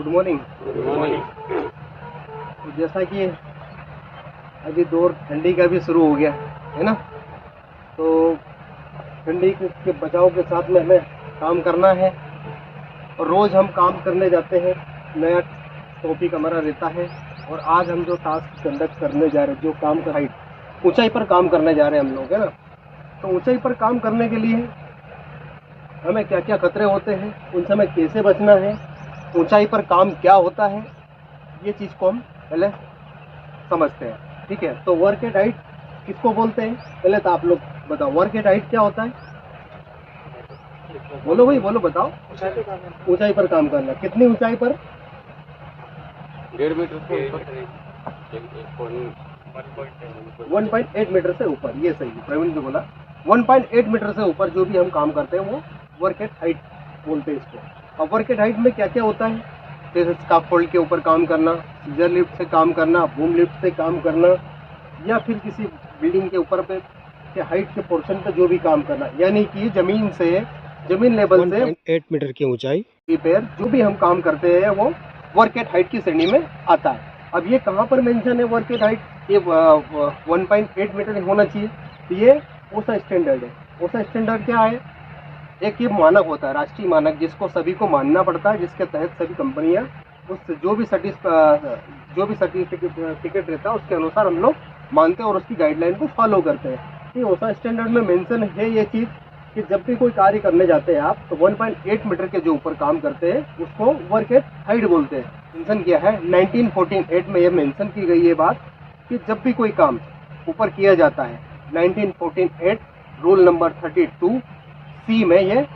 Good morning. Good morning. तो जैसा कि अभी दौर ठंडी का भी शुरू हो गया है ना, तो ठंडी के बचाव के साथ में हमें काम करना है और रोज़ हम काम करने जाते हैं, नया टॉपिक हमारा रहता है। और आज हम जो टास्क कंडक्ट करने जा रहे हैं, जो काम का हाइट ऊंचाई पर काम करने जा रहे हैं हम लोग, है ना। तो ऊंचाई पर काम करने के लिए हमें क्या क्या खतरे होते हैं, उनसे हमें कैसे बचना है, ऊंचाई पर काम क्या होता है, ये चीज़ को हम पहले समझते हैं। ठीक है, तो वर्क एट हाइट किसको बोलते हैं, पहले तो आप लोग बताओ वर्क एट हाइट क्या होता है। बोलो भाई, बोलो, बताओ। ऊंचाई पर काम करना, कितनी ऊंचाई पर? 1.5 मीटर से ऊपर। 1.8 मीटर से ऊपर, ये सही है, प्रवीण जो बोला 1.8 मीटर से ऊपर जो भी हम काम करते हैं वो वर्क एट हाइट बोलते हैं इसको। अब वर्क एट हाइट में क्या क्या होता है, जैसे स्काफोल्ड के ऊपर काम करना, सीजर लिफ्ट से काम करना, बूम लिफ्ट से काम करना, या फिर किसी बिल्डिंग के ऊपर पे के हाइट के पोर्शन पे जो भी काम करना, यानी कि जमीन लेवल से 1.8 मीटर की ऊंचाई पैर जो भी हम काम करते हैं वो वर्क एट हाइट की श्रेणी में आता है। अब ये कहाँ पर मेंशन है वर्क एट हाइट, ये 1.8 मीटर होना चाहिए। तो ये ओसा स्टैंडर्ड है। ओसा स्टैंडर्ड क्या है, एक ये मानक होता है, राष्ट्रीय मानक, जिसको सभी को मानना पड़ता है, जिसके तहत सभी कंपनियां उस जो भी सर्टिफिकेट रहता है उसके अनुसार हम लोग मानते हैं और उसकी गाइडलाइन को फॉलो करते हैं। ये ओसा स्टैंडर्ड में मेंशन है ये चीज़ कि जब भी कोई कार्य करने जाते हैं आप, तो 1.8 मीटर के जो ऊपर काम करते हैं उसको वर्क एट हाइट बोलते हैं। मेंशन किया है 1948 में, ये मेंशन की गई है बात कि जब भी कोई काम ऊपर किया जाता है, 1948 रूल नंबर 32C में ये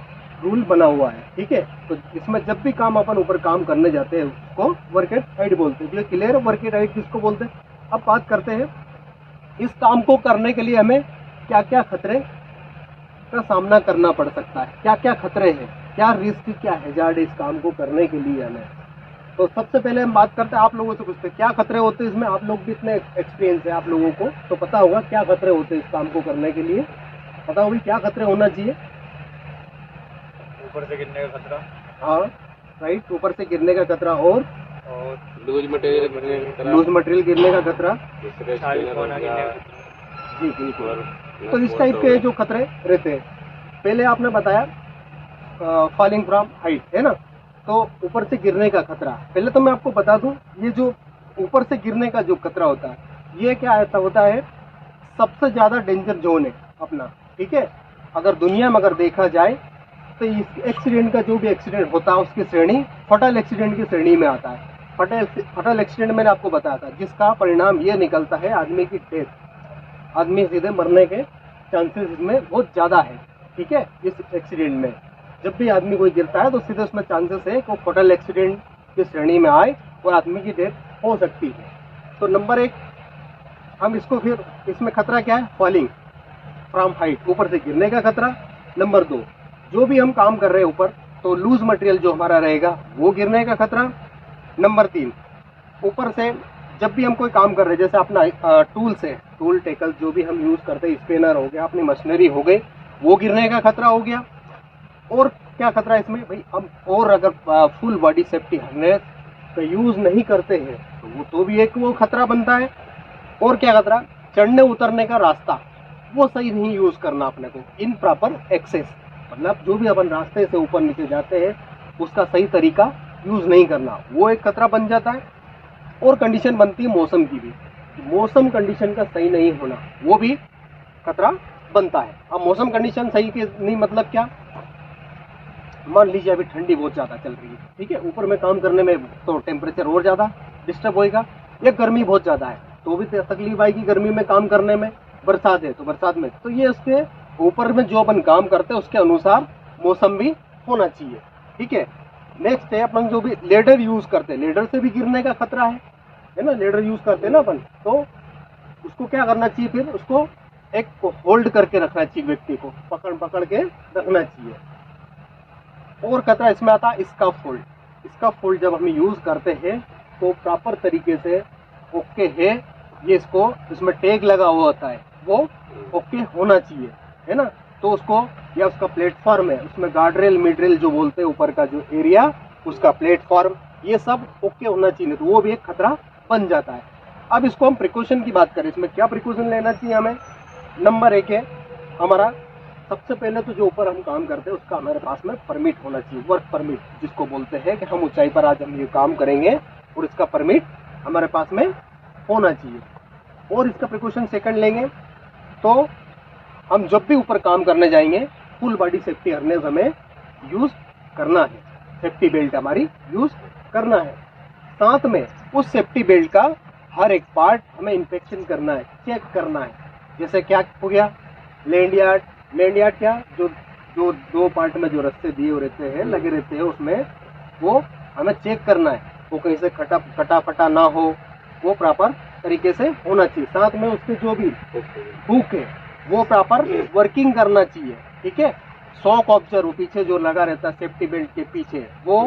रूल बना हुआ है। ठीक है, तो इसमें जब भी काम अपन ऊपर काम करने जाते हैं उसको वर्क एट हाइट बोलते हैं। क्लियर है वर्क एट हाइट किसको बोलते हैं। अब बात करते हैं इस काम को करने के लिए हमें क्या क्या खतरे का सामना करना पड़ सकता है, क्या क्या खतरे हैं, क्या रिस्क, क्या हैजार्ड इस काम को करने के लिए हमें। तो सबसे पहले हम बात करते हैं, आप लोगों से पूछते हैं क्या खतरे होते हैं इसमें। आप लोग भी इतने एक्सपीरियंस है आप लोगों को, तो पता होगा क्या खतरे होते हैं इस काम को करने के लिए। पता होगी क्या खतरे होना चाहिए। ऊपर से गिरने का खतरा। हाँ राइट, ऊपर से गिरने का खतरा, और लूज मटेरियल गिरने का खतरा। लूज मटेरियल गिरने का खतरा, जी बिल्कुल। तो इस टाइप के जो खतरे रहते हैं, पहले आपने बताया फॉलिंग फ्रॉम हाइट, है ना। तो ऊपर से गिरने का खतरा, पहले तो मैं आपको बता दूं, ये जो ऊपर से गिरने का जो खतरा होता है, ये क्या ऐसा होता है, सबसे ज्यादा डेंजर जोन है अपना। ठीक है, अगर दुनिया में अगर देखा जाए तो इस एक्सीडेंट का जो भी एक्सीडेंट होता है उसकी श्रेणी फटल एक्सीडेंट की श्रेणी में आता है। फटल एक्सीडेंट मैंने आपको बताया था, जिसका परिणाम ये निकलता है आदमी की डेथ, आदमी सीधे मरने के चांसेस इसमें बहुत ज़्यादा है। ठीक है, इस एक्सीडेंट में जब भी आदमी कोई गिरता है तो सीधे उसमें चांसेस है कि वो फटल एक्सीडेंट की श्रेणी में आए और आदमी की डेथ हो सकती है। तो नंबर 1 हम इसको, फिर इसमें खतरा क्या है, फॉलिंग फ्रॉम हाइट, ऊपर से गिरने का खतरा। नंबर 2, जो भी हम काम कर रहे हैं ऊपर, तो लूज मटेरियल जो हमारा रहेगा वो गिरने का खतरा। नंबर 3, ऊपर से जब भी हम कोई काम कर रहे हैं, जैसे अपना टूल्स है, टूल टेकल जो भी हम यूज करते हैं, स्पेनर हो गया, अपनी मशीनरी हो गई, वो गिरने का खतरा हो गया। और क्या खतरा इसमें भाई, हम और अगर फुल बॉडी सेफ्टी हार्नेस का यूज नहीं करते हैं तो वो तो भी एक वो खतरा बनता है। और क्या खतरा, चढ़ने उतरने का रास्ता वो सही नहीं यूज करना अपने को, इन प्रॉपर एक्सेस, मतलब जो भी अपन रास्ते से ऊपर नीचे जाते हैं उसका सही तरीका यूज नहीं करना, वो एक खतरा बन जाता है। और कंडीशन बनती है मौसम की भी, मौसम कंडीशन का सही नहीं होना वो भी खतरा बनता है। अब मौसम कंडीशन सही के नहीं मतलब क्या, मान लीजिए अभी ठंडी बहुत ज़्यादा चल रही है, ठीक है, ऊपर में काम करने में तो टेम्परेचर और ज़्यादा डिस्टर्ब होएगा, या गर्मी बहुत ज़्यादा है तो भी तकलीफ आएगी गर्मी में काम करने में, बरसात है तो बरसात में, तो ये उसके ऊपर में जो अपन काम करते हैं उसके अनुसार मौसम भी होना चाहिए। ठीक है, नेक्स्ट है अपन जो भी लेडर यूज करते हैं, लेडर से भी गिरने का खतरा है ना, लेडर यूज करते हैं ना अपन, तो उसको क्या करना चाहिए, फिर उसको एक होल्ड करके रखना चाहिए, व्यक्ति को पकड़ पकड़ के रखना चाहिए। और खतरा इसमें आता है स्काफ फोल्ड। स्काफ फोल्ड जब हम यूज करते हैं तो प्रॉपर तरीके से ओके है, ये इसको इसमें टैग लगा हुआ होता है वो ओके होना चाहिए, है ना। तो उसको, या उसका प्लेटफॉर्म है, उसमें गार्ड रेल मिड रेल जो बोलते हैं, ऊपर का जो एरिया उसका प्लेटफॉर्म ये सब ओके होना चाहिए, तो वो भी एक खतरा बन जाता है। अब इसको हम प्रिकॉशन की बात करें, इसमें क्या प्रिकॉशन लेना चाहिए हमें। नंबर 1 है हमारा, सबसे पहले तो जो ऊपर हम काम करते हैं उसका हमारे पास में परमिट होना चाहिए, वर्क परमिट जिसको बोलते हैं कि हम ऊंचाई पर आज हम ये काम करेंगे और इसका परमिट हमारे पास में होना चाहिए। और इसका प्रिकॉशन सेकंड लेंगे तो हम जब भी ऊपर काम करने जाएंगे फुल बॉडी सेफ्टी हार्नेस हमें यूज करना है, सेफ्टी बेल्ट हमारी यूज करना है। साथ में उस सेफ्टी बेल्ट का हर एक पार्ट हमें इंस्पेक्शन करना है, चेक करना है। जैसे क्या हो गया, लैंड यार्ड क्या, जो जो 2 पार्ट में जो रस्ते दिए हुए रहते हैं, लगे रहते हैं, उसमें वो हमें चेक करना है, वो कहीं से कटा फटा ना हो, वो प्रॉपर तरीके से होना चाहिए। साथ में उसके जो भी हुक है वो प्रॉपर वर्किंग करना चाहिए, ठीक है। शॉक ऑब्जर्व पीछे जो लगा रहता है सेफ्टी बेल्ट के पीछे, वो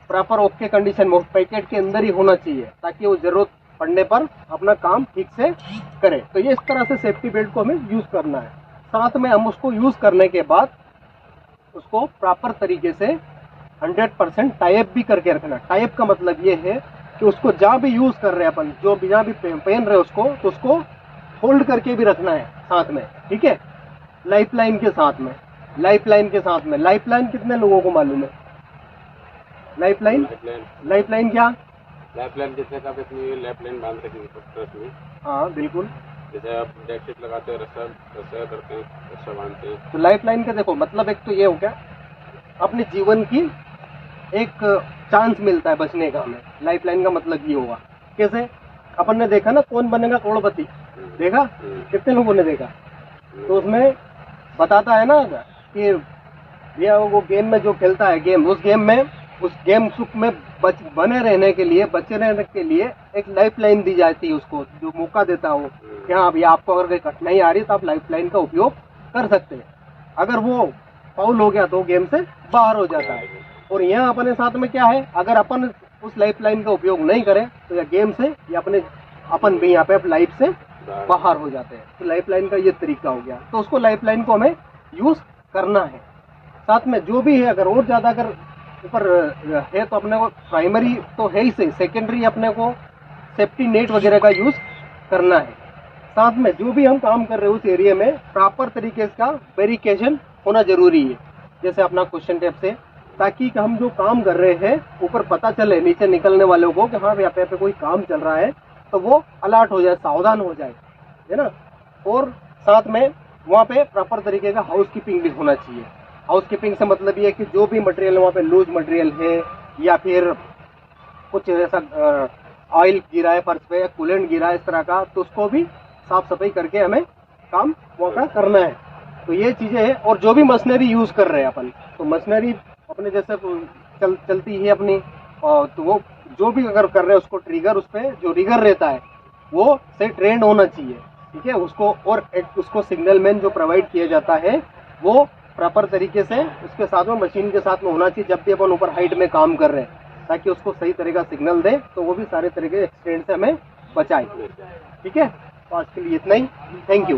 प्रॉपर ओके कंडीशन में पैकेट के अंदर ही होना चाहिए, ताकि वो जरूरत पड़ने पर अपना काम ठीक से करे। तो ये इस तरह से सेफ्टी बेल्ट को हमें यूज करना है। साथ में हम उसको यूज करने के बाद उसको प्रॉपर तरीके से 100% टाइप भी करके रखना। टाइप का मतलब ये है कि उसको जहाँ भी यूज कर रहे हैं अपन, जो भी जहाँ भी पहन रहे हैं उसको, तो उसको होल्ड करके भी रखना है साथ में, ठीक है। लाइफलाइन के साथ में, लाइफलाइन कितने लोगों को मालूम है? लाइफलाइन क्या? लाइफलाइन जैसे आप अपनी लाइफलाइन बांध रखेंगे ट्रक में। हाँ बिल्कुल, जैसे आप जैकेट लगाते हैं, रस्सा करते हैं, रस्सा बांधते हैं। तो लाइफलाइन का देखो मतलब एक तो ये हो गया, अपने जीवन की एक चांस मिलता है बचने का हमें। लाइफलाइन का मतलब ये होगा, कैसे अपन ने देखा ना कौन बनेगा करोड़पति, देखा कितने लोगों ने देखा, तो उसमें बताता है ना कि ये वो गेम में जो खेलता है गेम, उस गेम सुख में बने रहने के लिए, बचे रहने के लिए एक लाइफलाइन दी जाती है उसको, जो मौका देता हो कि हाँ अभी आपको अगर कोई कठिनाई आ रही है तो आप लाइफलाइन का उपयोग कर सकते हैं। अगर वो फाउल हो गया तो गेम से बाहर हो जाता है। और यहाँ अपने साथ में क्या है, अगर अपन उस लाइफलाइन का उपयोग नहीं करें तो या गेम से या अपन भी यहाँ पे लाइफ से बाहर हो जाते हैं। तो लाइफलाइन का ये तरीका हो गया, तो उसको लाइफलाइन को हमें यूज करना है। साथ में जो भी है, अगर और ज्यादा अगर ऊपर है तो अपने को प्राइमरी तो है ही सही, सेकेंडरी अपने को सेफ्टी नेट वगैरह का यूज करना है। साथ में जो भी हम काम कर रहे हैं उस एरिया में प्रॉपर तरीके का वेरिफिकेशन होना जरूरी है, जैसे अपना क्वेश्चन टेप से, ताकि हम जो काम कर रहे हैं ऊपर पता चले नीचे निकलने वालों को कि हाँ यहाँ पे कोई काम चल रहा है, तो वो अलर्ट हो जाए, सावधान हो जाए, है ना। और साथ में वहाँ पे प्रॉपर तरीके का हाउसकीपिंग भी होना चाहिए। हाउसकीपिंग से मतलब ये है कि जो भी मटेरियल वहाँ पे लूज मटेरियल है या फिर कुछ ऐसा ऑयल गिरा है फर्श पे, कूलेंट गिरा है इस तरह का, तो उसको भी साफ सफाई करके हमें काम वहाँ का करना है। तो ये चीजें हैं। और जो भी मशीनरी यूज कर रहे हैं अपन, तो मशीनरी अपने जैसे चलती है अपनी, तो वो जो भी अगर कर रहे हैं उसको ट्रिगर, उस पर जो रिगर रहता है वो से ट्रेंड होना चाहिए, ठीक है उसको। और उसको सिग्नल मैन जो प्रोवाइड किया जाता है वो प्रॉपर तरीके से उसके साथ में मशीन के साथ में होना चाहिए जब भी अपन ऊपर हाइट में काम कर रहे हैं, ताकि उसको सही तरह का सिग्नल दे, तो वो भी सारे तरह के एक्सीडेंट से हमें बचाए, ठीक है। तो आज के लिए इतना ही, थैंक यू।